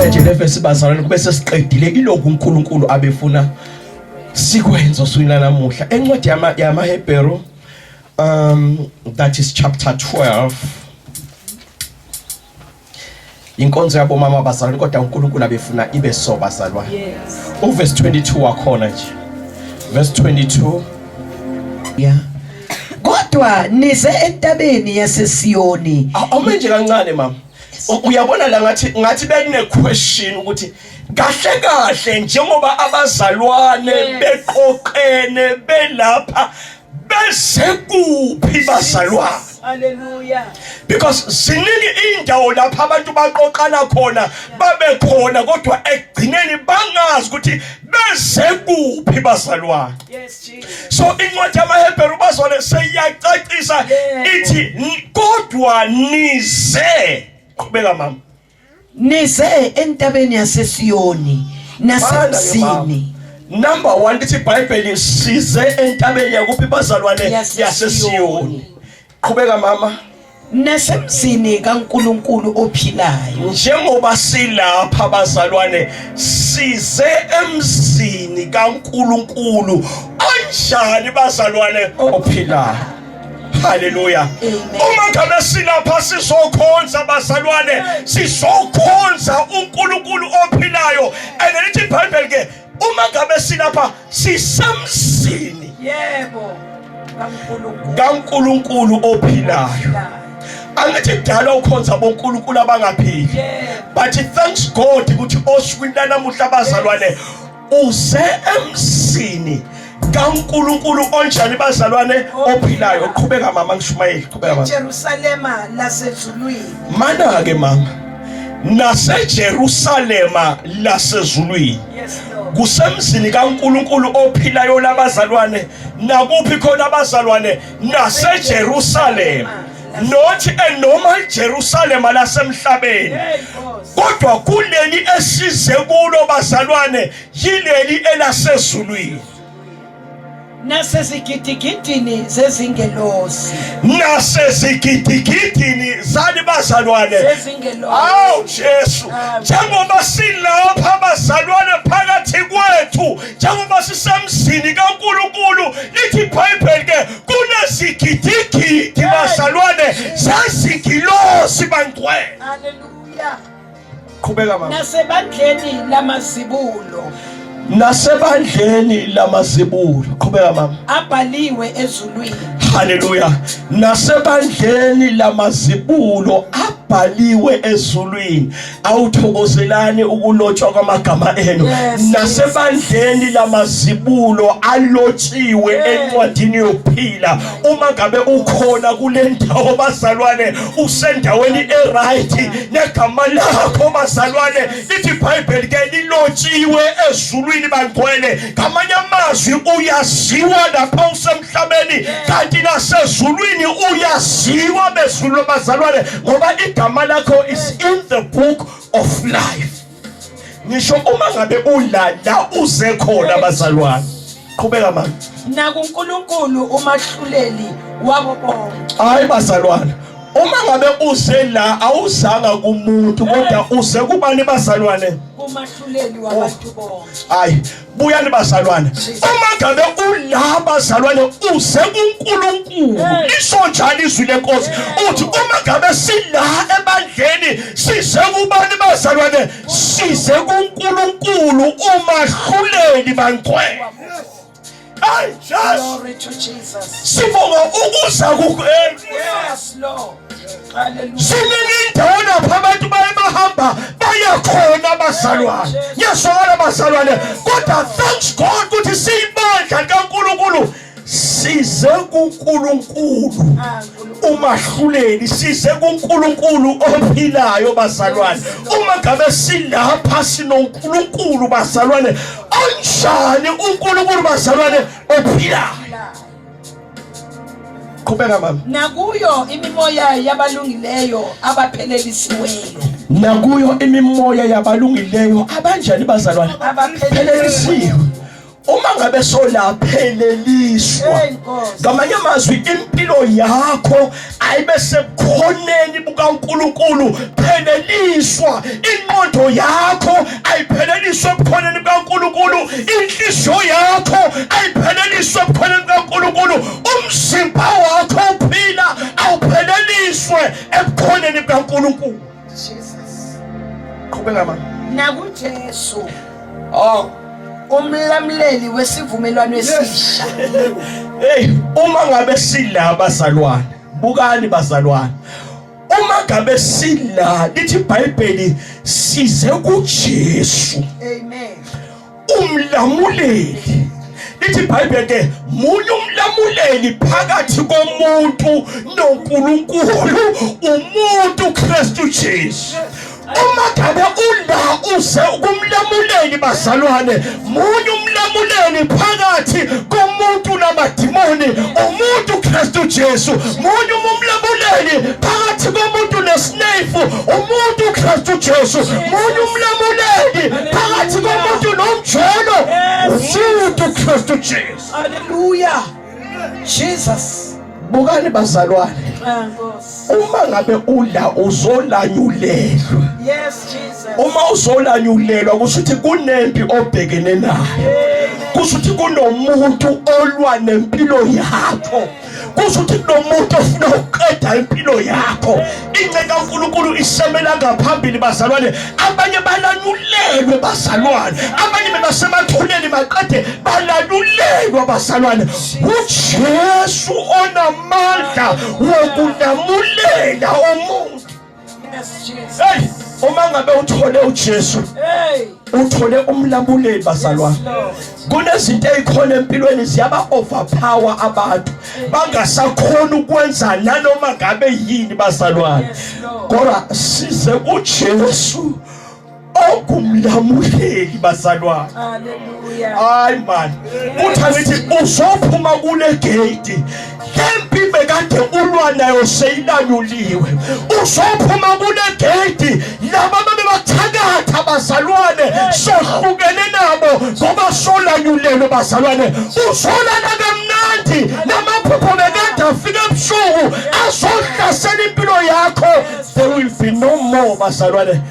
nje le verse bazalwane kube sesiqedile ilokhu uNkulunkulu abefuna sikwenza usuku lanamuhla encwadi yamaHebheru that is chapter 12 inkonzo yabo mama bazalwane kodwa uNkulunkulu abefuna ibe so bazalwane verse 22 wakhona nje verse 22 kodwa nize entabeni yaseSiyoni awumenje kancane mama uyabona la ngathi bekune question ukuthi kahle kahle njengoba abazalwane beqoqene belapha besekuphi bazalwane hallelujah because siningi indawo lapha abantu baqoqana khona babe khona kodwa egcineni bangazi ukuthi besekuphi bazalwane yes Jesus so incwadi yamaHebheru bazalwane seyiyacacisa ithi kodwa nize qhubeka mama nize entabeni yaseSiyoni nasemzini number 1 lithi iBhayibheli size entabeni yakuphi bazalwane yaseSiyoni qhubeka mama nasemzini kaNkulunkulu ophilayo njengoba silapha bazalwane size emzini kaNkulunkulu onjani bazalwane ophilayo haleluya uma ngabe silapha sizokhonza bazalwane sizokhonza uNkulunkulu ophilayo andelithi iBhayibheli ke uma ngabe silapha sisemzini yebo kaNkulunkulu ophilayo angithi kudala ukhonza boNkulunkulu abangaphili but thanks God ukuthi osukwini lanamuhla bazalwane uze emzini kaNkulunkulu onjani bazalwane ophilayo uqhubeka mama ngishumayeli qhubeka mama eJerusalema lasezulwini mana ke mama naseJerusalema lasezulwini yes Lord kusemzini kaNkulunkulu ophilayo labazalwane nakuphi khona abazalwane naseJerusalema not a normal Jerusalem lasemhlabeni kodwa kuleli esize kulo bazalwane yileli elasezulwini nasezigidigidini zezingelosi nasezigidigidini zali bazalwane awu Jesu njengoba silapha bazalwane phakathi kwethu njengoba sisemzini kaNkulunkulu lithi iBhayibheli ke kunezigidigidi bazalwane zazingilosi bangcwele haleluya qhubeka mama nasebandleni lamazibulo qhubeka mama abhaliwe ezulwini haleluya nasebandleni lamazibulo abhaliwe ezulwini awuthokozelani ukulotshwa kwamagama enu nasebandleni lamazibulo alotshiwe encwadini yokuphila uma ngabe ukhona kule ndawo bazalwane usendaweni eright negama lakho bazalwane lithi iBhayibheli ke lilotshiwe ezulwini bangcwele ngamanye amazwi uyaziwa lapha usemhlabeni kanti nasezulwini uyaziwa bezulu bazalwane ngoba igama lakho is in the book of life ngisho uma ngabe ulala uze khona bazalwane qhubeka manje nakuNkulunkulu umahluleli wabo bonke hayi bazalwane uma ngabe uze la awuzanga kumuntu kodwa uze kubani bazalwane umahluleli wabantu bonke hayi buyani bazalwane uma ngabe ulaba bazalwane uze kuNkulunkulu lisho njalo izwi lenkosi uthi uma ngabe sila ebandleni size kubani bazalwane size kuNkulunkulu umahluleli bangcwele ay glory to Jesus sibonga ukuza kukhona yes Lord hallelujah sinindawo lapha abantu bayahamba bayakhona abazalwane yesona abazalwane kodwa thanks God ukuthi siyibandla kaNkulunkulu size kuNkulunkulu umahluleli size kuNkulunkulu ophilayo bazalwane uma ngabe silapha sinoNkulunkulu bazalwane onjani uNkulunkulu bazalwane ophilayo qhubeka mama nakuyo imimoya yabalungileyo abaphelelisiweyo nakuyo imimoya yabalungileyo abanjani bazalwane abaphelelisiwe uma ngabe solapheleliswa ngamanye amazwi impilo yakho ayibe sebukhoneni bukaNkulunkulu pheleliswa ingqondo yakho ayipheleliswe ebukhoneni bukaNkulunkulu inhliziyo yakho ayipheleliswe ebukhoneni bukaNkulunkulu umzimba wakho uphila awupheleliswe ebukhoneni bukaNkulunkulu. Jesus. Qhubeka mama. NakuJesu Oh, umlamleli wesivumelwano esisha. hey, uma ngabe sila bazalwane, bukani bazalwane. Uma ngabe sila lithi iBhayibheli size kuJesu. Amen. Umlamuleli. Lithi iBhayibheli ke munye umlamuleli phakathi komuntu noNkulunkulu, umuntu Kristu Jesu. Uma ngabe ula uze kumlamuleli bazalwane, munye umlamuleli phakathi komuntu namadimoni, umuntu Kristu Jesu. Munye umlamuleli phakathi komuntu nesnefu, umuntu Kristu Jesu. Munye umlamuleli phakathi komuntu nomjolo, umuntu Kristu Jesu. Hallelujah. Jesus. Bukani bazalwane, Nkosi. uma ngabe ula uzolanyulelwa. Yes, Jesus. Uma uzolanyulelwa kusho ukuthi kunempi obhekene nayo, kusho ukuthi kunomuntu olwa nempilo yakho, kusho ukuthi kunomuntu ofuna ukuqeda impilo yakho. Inceka kaNkulunkulu isemela ngaphambili bazalwane, abanye balanyulelwe bazalwane, abanye bebasemathuneni baqede balanyulelwa bazalwane. uJesu onamandla wokulamulela umuntu. Yes, Jesus. Hey, uma ngabe uthole uJesu, Hey. uthole umlamuleli bazalwane. Lord. Kunezinto ezikhona empilweni ziyaba overpower abantu, bangasakhona ukwenza nanoma ngabe yini bazalwane. Yes, Lord. Kodwa size kuJesu ongumlamuleli bazalwane. Hallelujah. Hayi man, uthi ngithi uzophuma kule gate, lempi bekade ulwa nayo seyilanyuliwe. Uzophuma kule gate, laba bebathakatha bazalwane sohlukene nabo ngoba solanyulelwe bazalwane. Uzolana kamnandi namaphupho bekade afika ebusuku azohlasela impilo yakho. There will be no more bazalwane,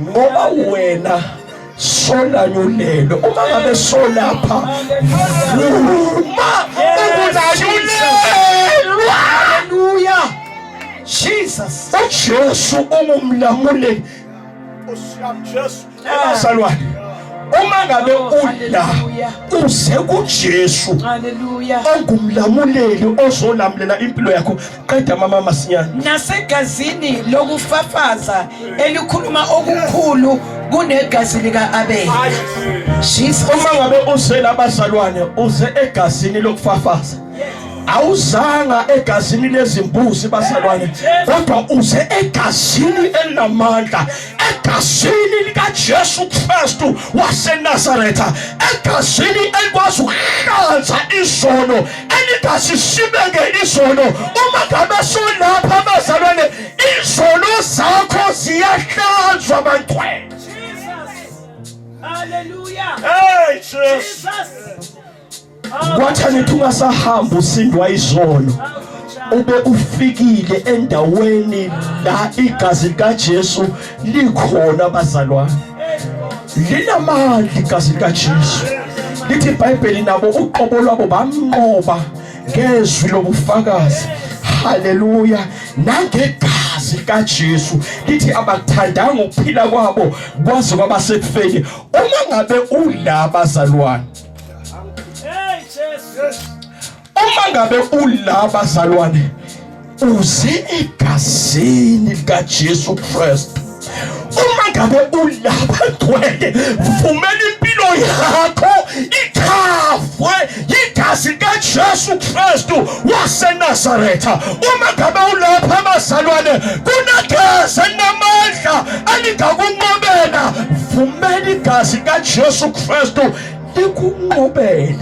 ngoba wena solanyulelwe. Uma ngabe solapha uma ukulanyulelwa, Hallelujah. Jesus. uJesu ungumlamuleli. Jesu bazalwane, uma ngabe ula uze kuJesu Hallelujah. ongumlamuleli ozolamulela impilo yakho. Qeda mama masinyane. Nasegazini lokufafaza elikhuluma okukhulu kunegazi lika Abel. Jesus. Uma ngabe uze labazalwane, uze egazini lokufafaza, awuzanga egazini lezimbuzi bazalwane, kodwa uze egazini elinamandla, egazini likaJesu Kristu waseNazaretha, egazini elikwazi ukuhlanza izono, elingasishibeke izono. Uma ngabe solapha bazalwane, izono zakho ziyahlanzwa bantwana. Hallelujah. Hey Jesus, Jesus. kwathi nithi ungasahamba usindwa izono, ube ufikile endaweni la igazi likaJesu likhona bazalwane. Linamandla igazi likaJesu. Lithi iBhayibheli nabo uqobo lwabo bamnqoba ngezwi lobufakazi. Haleluya. Nangegazi likaJesu lithi abakuthandanga ukuphila kwabo kwaze kwaba sekufeni. Uma ngabe ula bazalwane, uma ngabe ula bazalwane, uze egazini likaJesu Kristu. Uma ngabe ulapha ngcwele, vumela impilo yakho ikhafwe igazi likaJesu Kristu waseNazaretha. Uma ngabe ulapha bazalwane, kunagazi namandla alingakunqobela, vumela igazi likaJesu Kristu likunqobele.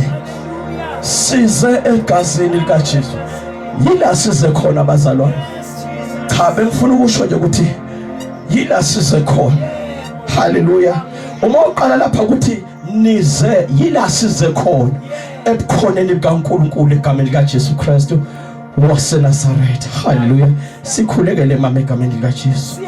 Size egazini likaJesu. Yila size khona bazalwane. Cha, bengifuna ukusho nje ukuthi yila size khona. Haleluya. Uma uqala lapha ukuthi nize yila size khona ebukhoneni bikaNkulunkulu egameni likaJesu Kristu waseNazaretha. Hallelujah. Sikhulekele mama egameni likaJesu.